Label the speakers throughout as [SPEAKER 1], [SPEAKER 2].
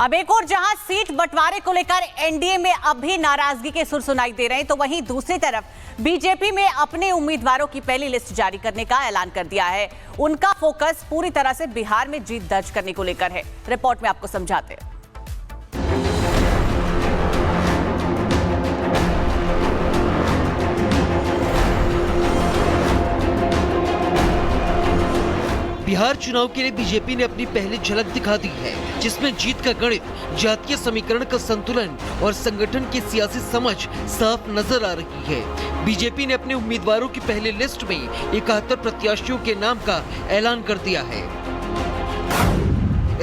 [SPEAKER 1] अब एक और जहां सीट बंटवारे को लेकर एनडीए में अब भी नाराजगी के सुर सुनाई दे रहे हैं, तो वहीं दूसरी तरफ बीजेपी में अपने उम्मीदवारों की पहली लिस्ट जारी करने का ऐलान कर दिया है। उनका फोकस पूरी तरह से बिहार में जीत दर्ज करने को लेकर है। रिपोर्ट में आपको समझाते हैं।
[SPEAKER 2] बिहार चुनाव के लिए बीजेपी ने अपनी पहली झलक दिखा दी है, जिसमें जीत का गणित, जातीय समीकरण का संतुलन और संगठन की सियासी समझ साफ नजर आ रही है। बीजेपी ने अपने उम्मीदवारों की पहली लिस्ट में 71 प्रत्याशियों के नाम का ऐलान कर दिया है।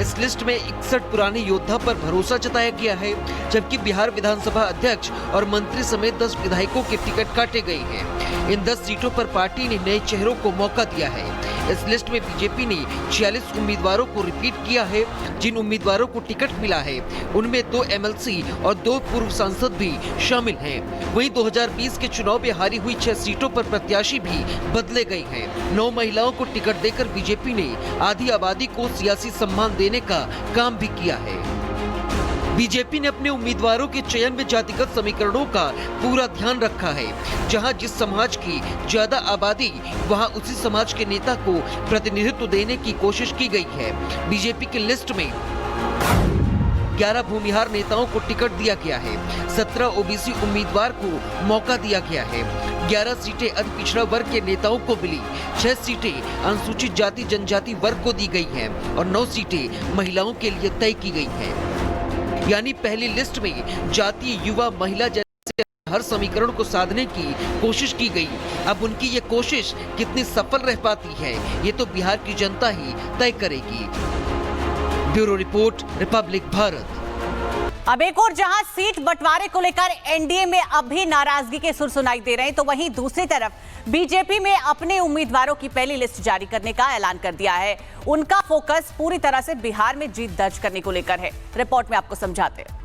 [SPEAKER 2] इस लिस्ट में 61 पुराने योद्धा पर भरोसा जताया गया है, जबकि बिहार विधानसभा अध्यक्ष और मंत्री समेत 10 विधायकों के टिकट काटे गए हैं। इन 10 सीटों पर पार्टी ने नए चेहरों को मौका दिया है। इस लिस्ट में बीजेपी ने 46 उम्मीदवारों को रिपीट किया है। जिन उम्मीदवारों को टिकट मिला है, उनमें 2 एमएलसी और 2 पूर्व सांसद भी शामिल हैं। वहीं 2020 के चुनाव में हारी हुई 6 सीटों पर प्रत्याशी भी बदले गए हैं। 9 महिलाओं को टिकट देकर बीजेपी ने आधी आबादी को सियासी सम्मान देने का काम भी किया है। बीजेपी ने अपने उम्मीदवारों के चयन में जातिगत समीकरणों का पूरा ध्यान रखा है। जहां जिस समाज की ज्यादा आबादी, वहां उसी समाज के नेता को प्रतिनिधित्व देने की कोशिश की गई है। बीजेपी की लिस्ट में 11 भूमिहार नेताओं को टिकट दिया गया है। 17 ओबीसी उम्मीदवार को मौका दिया गया है। 11 सीटें अति पिछड़ा वर्ग के नेताओं को मिली। 6 सीटें अनुसूचित जाति जनजाति वर्ग को दी गई हैं और 9 सीटें महिलाओं के लिए तय की गई हैं। यानी पहली लिस्ट में जातीय, युवा, महिला जैसे हर समीकरण को साधने की कोशिश की गई। अब उनकी ये कोशिश कितनी सफल रह पाती है, ये तो बिहार की जनता ही तय करेगी। Bureau report, Republic Bharat.
[SPEAKER 1] अब एक और जहां सीट बंटवारे को लेकर एनडीए में अब भी नाराजगी के सुर सुनाई दे रहे हैं, तो वहीं दूसरी तरफ बीजेपी में अपने उम्मीदवारों की पहली लिस्ट जारी करने का ऐलान कर दिया है। उनका फोकस पूरी तरह से बिहार में जीत दर्ज करने को लेकर है। रिपोर्ट में आपको समझाते हैं।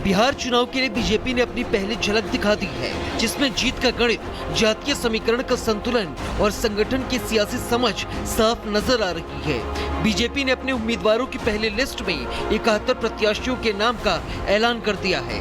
[SPEAKER 2] बिहार चुनाव के लिए बीजेपी ने अपनी पहली झलक दिखा दी है, जिसमें जीत का गणित, जातीय समीकरण का संतुलन और संगठन की सियासी समझ साफ नजर आ रही है। बीजेपी ने अपने उम्मीदवारों की पहली लिस्ट में 71 प्रत्याशियों के नाम का ऐलान कर दिया है।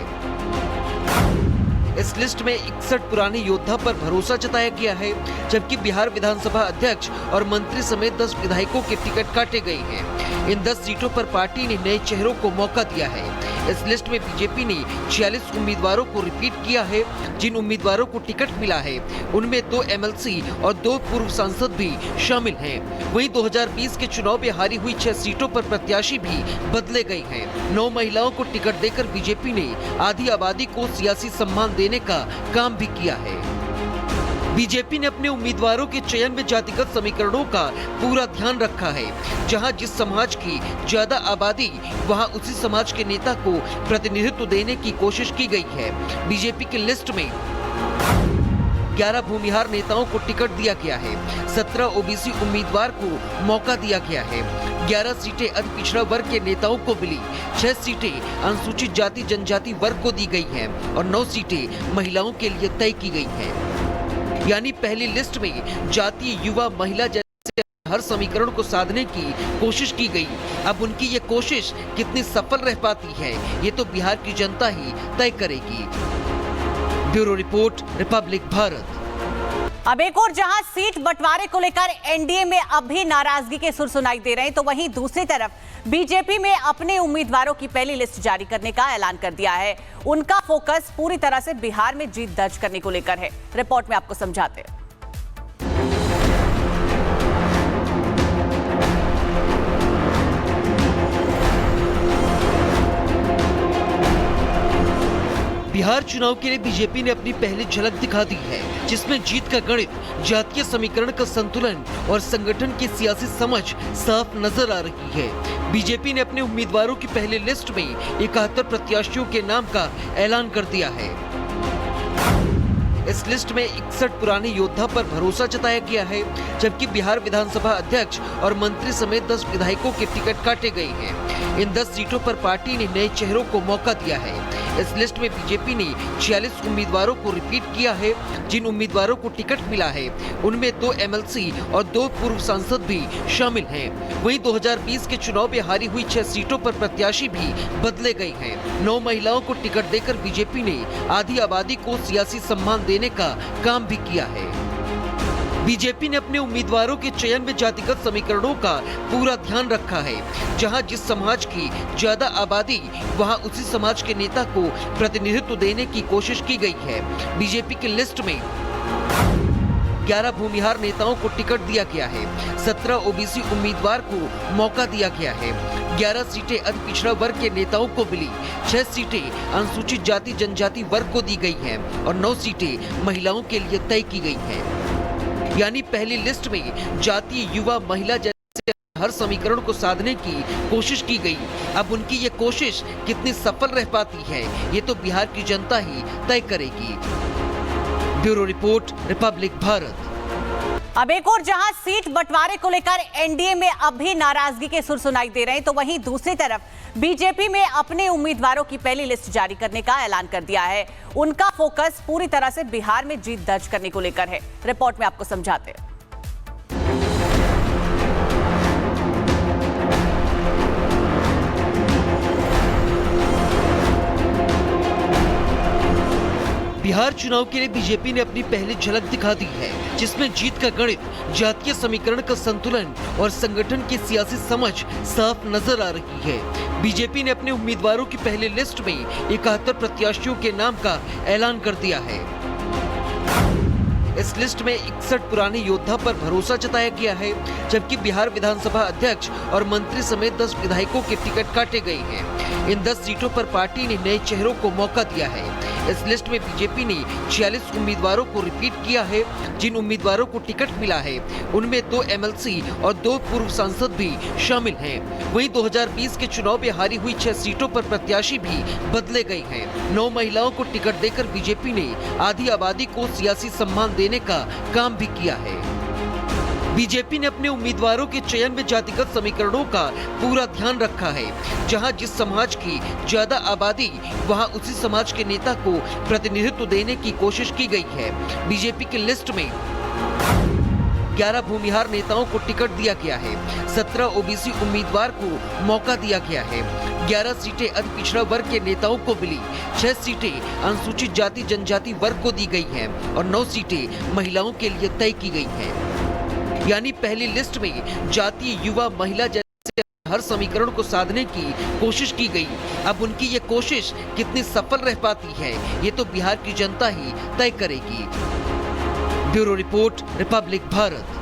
[SPEAKER 2] इस लिस्ट में 61 पुराने योद्धा पर भरोसा जताया गया है, जबकि बिहार विधानसभा अध्यक्ष और मंत्री समेत 10 विधायकों के टिकट काटे गए हैं। इन 10 सीटों पर पार्टी ने नए चेहरों को मौका दिया है। इस लिस्ट में बीजेपी ने 46 उम्मीदवारों को रिपीट किया है। जिन उम्मीदवारों को टिकट मिला है, उनमें 2 एमएलसी और 2 पूर्व सांसद भी शामिल हैं। वहीं 2020 के चुनाव में हारी हुई 6 सीटों पर प्रत्याशी भी बदले गए हैं। 9 महिलाओं को टिकट देकर बीजेपी ने आधी आबादी को सियासी सम्मान देने का काम भी किया है। बीजेपी ने अपने उम्मीदवारों के चयन में जातिगत समीकरणों का पूरा ध्यान रखा है। जहां जिस समाज की ज्यादा आबादी, वहां उसी समाज के नेता को प्रतिनिधित्व देने की कोशिश की गई है। बीजेपी की लिस्ट में 11 भूमिहार नेताओं को टिकट दिया गया है। 17 ओबीसी उम्मीदवार को मौका दिया गया है। 11 सीटें अति पिछड़ा वर्ग के नेताओं को मिली। 6 सीटें अनुसूचित जाति जनजाति वर्ग को दी गई हैं और 9 सीटें महिलाओं के लिए तय की गई हैं। यानी पहली लिस्ट में जातीय, युवा, महिला जैसे हर समीकरण को साधने की कोशिश की गई। अब उनकी ये कोशिश कितनी सफल रह पाती है, ये तो बिहार की जनता ही तय करेगी। Bureau report, Republic Bharat.
[SPEAKER 1] अब एक और जहां सीट बंटवारे को लेकर एनडीए में अब भी नाराजगी के सुर सुनाई दे रहे हैं, तो वहीं दूसरी तरफ बीजेपी में अपने उम्मीदवारों की पहली लिस्ट जारी करने का ऐलान कर दिया है। उनका फोकस पूरी तरह से बिहार में जीत दर्ज करने को लेकर है। रिपोर्ट में आपको समझाते हैं।
[SPEAKER 2] बिहार चुनाव के लिए बीजेपी ने अपनी पहली झलक दिखा दी है, जिसमें जीत का गणित, जातीय समीकरण का संतुलन और संगठन की सियासी समझ साफ नजर आ रही है। बीजेपी ने अपने उम्मीदवारों की पहली लिस्ट में 71 प्रत्याशियों के नाम का ऐलान कर दिया है। इस लिस्ट में 61 पुराने योद्धा पर भरोसा जताया गया है, जबकि बिहार विधानसभा अध्यक्ष और मंत्री समेत 10 विधायकों के टिकट काटे गए हैं। इन 10 सीटों पर पार्टी ने नए चेहरों को मौका दिया है। इस लिस्ट में बीजेपी ने 46 उम्मीदवारों को रिपीट किया है। जिन उम्मीदवारों को टिकट मिला है उनमें 2 एमएलसी और 2 पूर्व सांसद भी शामिल हैं। वहीं 2020 के चुनाव में हारी हुई 6 सीटों पर प्रत्याशी भी बदले गए हैं। 9 महिलाओं को टिकट देकर बीजेपी ने आधी आबादी को सियासी सम्मान देने का काम भी किया है। बीजेपी ने अपने उम्मीदवारों के चयन में जातिगत समीकरणों का पूरा ध्यान रखा है। जहां जिस समाज की ज्यादा आबादी वहां उसी समाज के नेता को प्रतिनिधित्व देने की कोशिश की गई है। बीजेपी की लिस्ट में 11 भूमिहार नेताओं को टिकट दिया गया है। 17 ओबीसी उम्मीदवार को मौका दिया गया है। 11 सीटें अति पिछड़ा वर्ग के नेताओं को मिली। 6 सीटें अनुसूचित जाति जनजाति वर्ग को दी गई हैं और 9 सीटें महिलाओं के लिए तय की गई हैं। यानी पहली लिस्ट में जातीय, युवा, महिला जैसे हर समीकरण को साधने की कोशिश की गई। अब उनकी ये कोशिश कितनी सफल रह पाती है, ये तो बिहार की जनता ही तय करेगी। Bureau report, Republic Bharat.
[SPEAKER 1] अब एक और जहां सीट बंटवारे को लेकर एनडीए में अब भी नाराजगी के सुर सुनाई दे रहे हैं, तो वहीं दूसरी तरफ बीजेपी में अपने उम्मीदवारों की पहली लिस्ट जारी करने का ऐलान कर दिया है। उनका फोकस पूरी तरह से बिहार में जीत दर्ज करने को लेकर है। रिपोर्ट में आपको समझाते हैं।
[SPEAKER 2] बिहार चुनाव के लिए बीजेपी ने अपनी पहली झलक दिखा दी है, जिसमें जीत का गणित, जातीय समीकरण का संतुलन और संगठन की सियासी समझ साफ नजर आ रही है। बीजेपी ने अपने उम्मीदवारों की पहली लिस्ट में 71 प्रत्याशियों के नाम का ऐलान कर दिया है। इस लिस्ट में 61 पुराने योद्धा पर भरोसा जताया गया है, जबकि बिहार विधानसभा अध्यक्ष और मंत्री समेत 10 विधायकों के टिकट काटे गए हैं। इन 10 सीटों पर पार्टी ने नए चेहरों को मौका दिया है। इस लिस्ट में बीजेपी ने 46 उम्मीदवारों को रिपीट किया है। जिन उम्मीदवारों को टिकट मिला है उनमें 2 एमएलसी और 2 पूर्व सांसद भी शामिल हैं। वहीं 2020 के चुनाव में हारी हुई 6 सीटों पर प्रत्याशी भी बदले गए हैं। 9 महिलाओं को टिकट देकर बीजेपी ने आधी आबादी को सियासी सम्मान देने का काम भी किया है। बीजेपी ने अपने उम्मीदवारों के चयन में जातिगत समीकरणों का पूरा ध्यान रखा है। जहां जिस समाज की ज्यादा आबादी वहां उसी समाज के नेता को प्रतिनिधित्व देने की कोशिश की गई है। बीजेपी की लिस्ट में 11 भूमिहार नेताओं को टिकट दिया गया है। 17 ओबीसी उम्मीदवार को मौका दिया गया है। 11 सीटें अति पिछड़ा वर्ग के नेताओं को मिली। 6 सीटें अनुसूचित जाति जनजाति वर्ग को दी गई हैं और 9 सीटें महिलाओं के लिए तय की गई हैं। यानी पहली लिस्ट में जातीय, युवा, महिला जैसे हर समीकरण को साधने की कोशिश की गई। अब उनकी ये कोशिश कितनी सफल रह पाती है, ये तो बिहार की जनता ही तय करेगी। Bureau report, Republic Bharat.